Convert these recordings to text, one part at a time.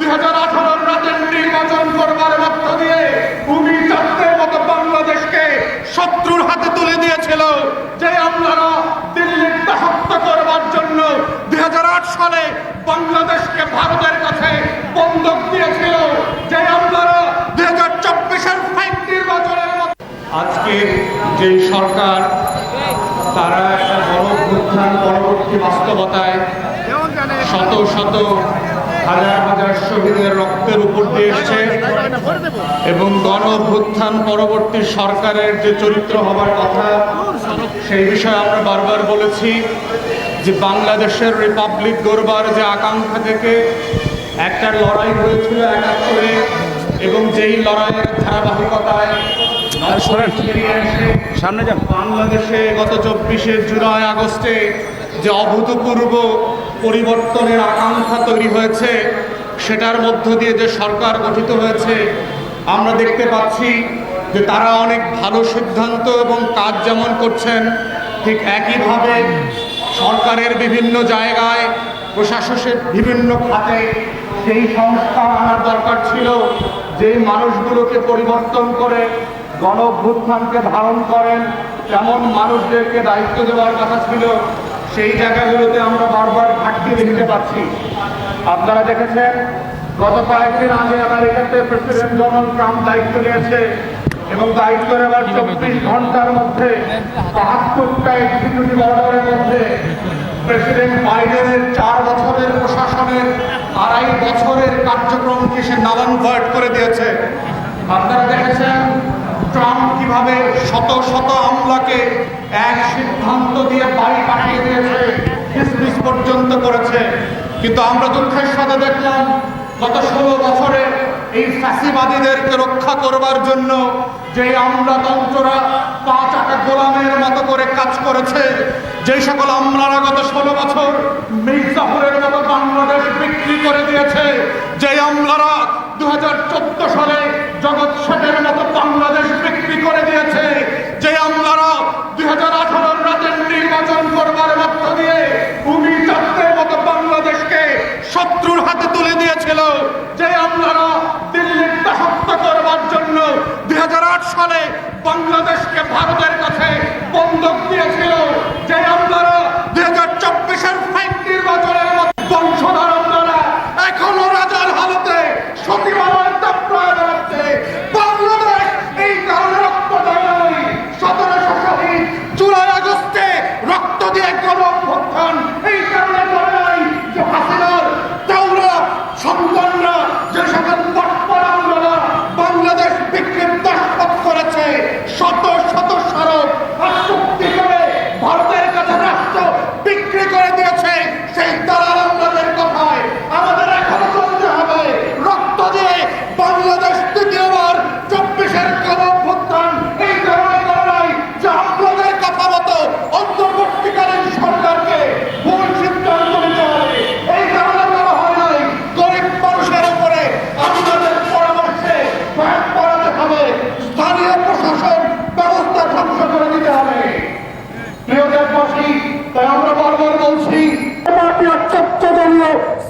2018 রাতের নির্বাচন করবার মধ্য দিয়ে ভূমি তত্ত্বের মতো বাংলাদেশকে শত্রুর হাতে তুলে দিয়েছিল। যে আমলারা দিল্লির দাসত্ব করবার জন্য 2008 সালে বাংলাদেশকে ভারতের কাছে বন্ধক দিয়েছিল, যে আমলারা 2024-এর ফাইভ নির্বাচনের মতো আজকে যে সরকার তারা একটা বড় অভ্যুত্থান পরবর্তী বাস্তবতায় শত শত হাজার হাজার শহীদের রক্তের উপর দিয়ে এসছে এবং গণ অভ্যুত্থান পরবর্তী সরকারের যে চরিত্র হবার কথা সেই বিষয়ে আমরা বারবার বলেছি যে বাংলাদেশের রিপাবলিক গড়বার যে আকাঙ্ক্ষা থেকে একটা লড়াই হয়েছিল 71-এ এবং যেই লড়াইয়ের ধারাবাহিকতায় সামনে যান। বাংলাদেশে গত 24শে জুলাই আগস্টে যে অভূতপূর্ব পরিবর্তনের আকাঙ্ক্ষা তৈরি হয়েছে, সেটার মধ্য দিয়ে যে সরকার গঠিত হয়েছে, আমরা দেখতে পাচ্ছি যে তারা অনেক ভালো সিদ্ধান্ত এবং কাজ যেমন করছেন, ঠিক একইভাবে সরকারের বিভিন্ন জায়গায় প্রশাসনের বিভিন্ন খাতে সেই সংস্কার আনার দরকার ছিল, যে মানুষগুলোকে পরিবর্তন করে গণ অভ্যুত্থানকে ধারণ করেন তেমন মানুষদেরকে দায়িত্ব দেওয়ার কথা ছিল। সেই জায়গাগুলোতে আমরা বারবার ঘাটতি দেখতে পাচ্ছি। আপনারা দেখেছেন গত কয়েকদিন আগে আমেরিকাতে প্রেসিডেন্ট ডোনাল্ড ট্রাম্প দায়িত্ব নিয়েছে এবং দায়িত্ব নেওয়ার 24 ঘন্টার মধ্যে 72টা এক্সিকিউটিভ অর্ডারের মধ্যে প্রেসিডেন্ট বাইডেনের 4 বছরের প্রশাসনের 2.5 বছরের কার্যক্রমকে সে নালানভার্ট করে দিয়েছে। আপনারা দেখেছেন ট্রাম্প কিভাবে শত শত আমলাকে এক সিদ্ধান্ত দিয়ে বাড়ি পাঠিয়ে দিয়েছে, ডিসমিস পর্যন্ত করেছে। কিন্তু আমরা দুঃখের সাথে দেখলাম গত 16 বছরে এই ফ্যাসিবাদীদেরকে রক্ষা করবার জন্য যে আমলাতন্ত্ররা 5 টাকা গোলামের মতো করে কাজ করেছে, যে সকল আমলারা গত 16 বছর মির্জাফরের মতো বাংলাদেশ বিক্রি করে দিয়েছে, যে আমলারা 2014 সালে জগৎ শেখের মতো বাংলাদেশ বিক্রি করে দিয়েছে, যে আমলারা 2018 রাতের নির্বাচন করবার মধ্য দিয়ে ভূমি তত্ত্বের মতো বাংলাদেশকে শত্রুর হাতে তুলে দিয়েছিল, যে আমলারা দিল্লির দাসত্ব করবার জন্য 2008 সালে বাংলাদেশকে ভারতের কাছে বন্ধক দিয়েছিল, যে আমলারা 2024-এর ফাইভ নির্বাচনের মতো বংশধর আমলারা এখনো রাজার হালতে সতীমার দাপড়ায় বেড়াচ্ছে। বাংলাদেশ এই কারণে রক্ত দেয় নাই। 1700 শহীদ জুলাই আগস্টে রক্ত দিয়ে গণ অভ্যুত্থান এই কারণে করে নাই যে হাসিনার দৌড়া সন্তানরা যে সকল বটপড়া আমলারা বাংলাদেশ বিক্রির দাসত্ব করেছে, শত শত সড়ক আসক্তি করে ভারতের কাছে রাষ্ট্র বিক্রি করে দিয়েছে, সেই দালাল আমলাদের কথায় আমাদের এখনো চলতে হবে। রক্ত দিয়ে বাংলাদেশ দ্বিতীয়বার 24-এর গণ অভ্যুত্থান এই কারণে করে নাই যে আমলাদের কথা মতো অন্তর্বর্তীকালীন সরকারকে ভুল সিদ্ধান্ত নিতে হবে। এই কারণে করা হয় নাই গরিব মানুষের উপরে আমলাদের পরামর্শে ভ্যাট পড়াতে হবে, স্থানীয় প্রশাসন ব্যবস্থা ধ্বংস করে দিতে হবে। প্রিয় দেশবাসী, তাই আমরা বারবার বলছি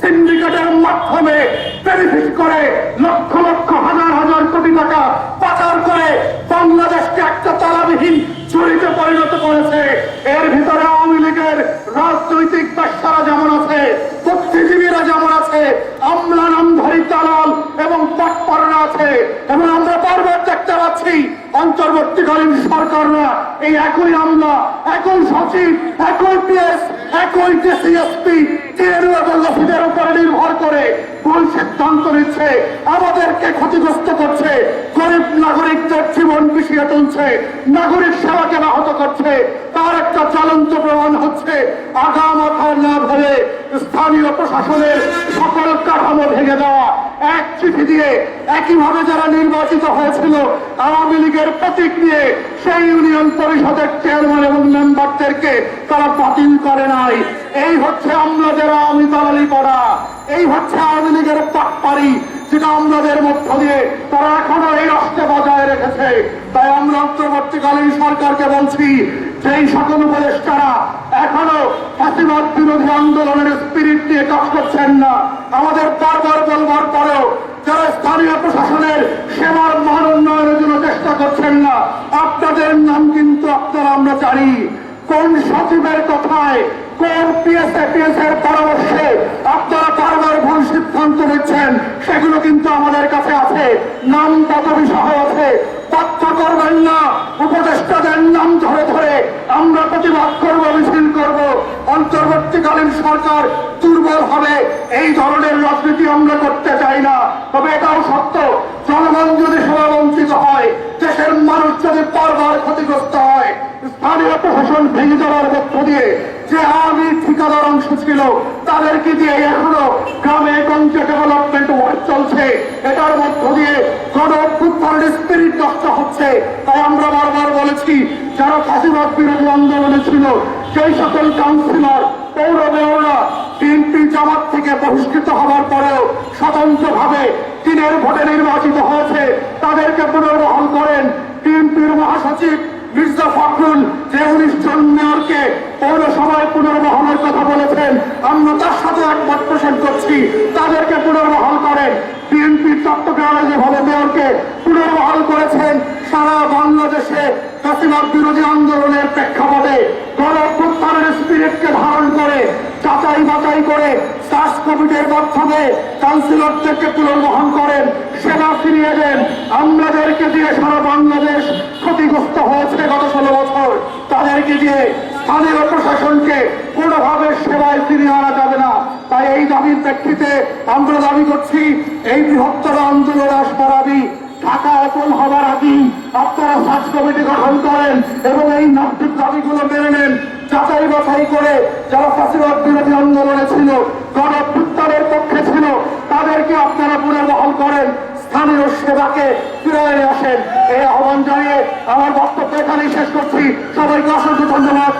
সিন্ডিকেটের মাধ্যমে বেনিফিট করে লক্ষ লক্ষ হাজার হাজার কোটি টাকা পাচার করে বাংলাদেশকে একটা তালাবিহীন চুরিতে পরিণত করেছে। এর ভিতরে আওয়ামী লীগের রাজনৈতিক ব্যবসারা যেমন আছে, বুদ্ধিজীবীরা যেমন আছে, আমলা নামধারী দালাল এবং বাটপাররা আছে। এবং আমরা বারবার দেখতে পাচ্ছি অন্তর্বর্তীকালীন সরকাররা এই একই আমলা, একই সচিব, একই পিএস, একই ডিসিএসপি এবং লফিদের উপরে নির্ভর করে ভুল সিদ্ধান্ত নিচ্ছে, আমাদেরকে ক্ষতিগ্রস্ত করছে, গরিব নাগরিকদের জীবন পিছিয়ে তুলছে, নাগরিক সেবাকে ব্যাহত করছে। তার একটা জ্বলন্ত প্রমাণ হচ্ছে আগাম আধার না ধরে স্থানীয় প্রশাসনের সকল কাঠামো ভেঙে দেওয়া। এক চিঠি দিয়ে একইভাবে যারা নির্বাচিত হয়েছিল আওয়ামী লীগের প্রতীক নিয়ে সেই ইউনিয়ন পরিষদের চেয়ারম্যান এবং মেম্বারদেরকে তারা বাতিল করে নাই। এই হচ্ছে আমলাদের আওয়ামী দালালি করা, এই হচ্ছে আওয়ামী লীগের পাটপাড়ি, যেটা আমলাদের মধ্য দিয়ে তারা এখনো এই রাষ্ট্রে বজায় রেখেছে। তাই আমরা অন্তর্বর্তীকালীন সরকারকে বলছি, যেই সকল উপদেষ্টারা এখনো ফাঁসিবাদ বিরোধী আন্দোলনের স্পিরিট নিয়ে কাজ করছেন না। আমাদের বারবার বলবার পরেও যারা স্থানীয় প্রশাসনের সেবার মান উন্নয়নের জন্য চেষ্টা করছেন না, আপনাদের নাম কিন্তু আপনারা আমরা জানি। কোন সচিবের কথায়, কোন পিএস এর পরামর্শে আপনারা বারবার ভুল সিদ্ধান্ত নিচ্ছেন, সেগুলো কিন্তু আমাদের কাছে আছে, নাম পদবি সহ আছে। তথ্য করবেন না, উপদেষ্টাদের নাম ধরে ধরে আমরা প্রতিবাদ করব, মিছিল করব। অন্তর্বর্তীকালীন সরকার দুর্বল হবে, এই ধরনের রাজনীতি আমরা করতে চাই না। তবে এটাও সত্য, জনগণ যদি সেবা বঞ্চিত হয়, দেশের মানুষ যদি বারবার ক্ষতিগ্রস্ত হয়, স্থানীয় প্রশাসন ভেঙে যাওয়ার মধ্য দিয়ে যে আওয়ামী ঠিকাদার অংশ ছিল তাদেরকে দিয়ে এখনো গ্রামে গঞ্জে ডেভেলপমেন্ট ওয়ার্ক চলছে, এটার মধ্য দিয়ে গণ অভ্যুত্থানের স্পিরিট নষ্ট হচ্ছে। তাই আমরা বারবার বলেছি, যারা ফাঁসিবাদ বিরোধী আন্দোলনে ছিল সেই সকল কাউন্সিলর, পৌর মেয়ররা বিএনপি জামাত থেকে বহিষ্কৃত হওয়ার পরেও স্বতন্ত্রভাবে দিনের ভোটে নির্বাচিত হয়েছে, তাদেরকে পুনর্বহাল করেন। বিএনপির মহাসচিব মির্জা ফখরুল যে 19 জন মেয়রকে পৌরসভায় পুনর্বহালের কথা বলেছেন, আমরা তার সাথে একমত পোষণ করছি, তাদেরকে পুনর্বহাল করেন। বিএনপির চট্টগ্রামে যেভাবে মেয়রকে পুনর্বহাল করেছেন, সারা বাংলাদেশে ফাঁসিবাদ বিরোধী আন্দোলনের প্রেক্ষাপটে গণ অভ্যুত্থানের স্পিরিটকে ধারণ করে যাচাই বাছাই করে সার্চ কমিটির মাধ্যমে কাউন্সিলরদেরকে পুনর্বহাল করেন, সেবা ফিরিয়ে দেন। আমাদেরকে দিয়ে সারা বাংলাদেশ ক্ষতিগ্রস্ত হয়েছে গত 16 বছর, তাদেরকে দিয়ে স্থানীয় প্রশাসনকে কোনোভাবে সেবায় ফিরিয়ে আনা যাবে না। তাই এই দাবির প্রেক্ষিতে আমরা দাবি করছি, এই বৃহত্তর আন্দোলন আসবার আগে, ঢাকা অচল হবার আগেই আপনারা সার্চ কমিটি গঠন করেন এবং এই নাগরিক দাবিগুলো মেনে নেন। যাচাই বাছাই করে যারা ফাঁসিবাদ বিরোধী আন্দোলনে ছিল, গণ অভ্যুত্থানের পক্ষে ছিল, তাদেরকে আপনারা পুনর্বহাল করেন, স্থানীয় সেবাকে ফিরে আসেন। এই আহ্বান জানিয়ে আমার বক্তব্য এখানেই শেষ করছি। সবাইকে অসংখ্য ধন্যবাদ।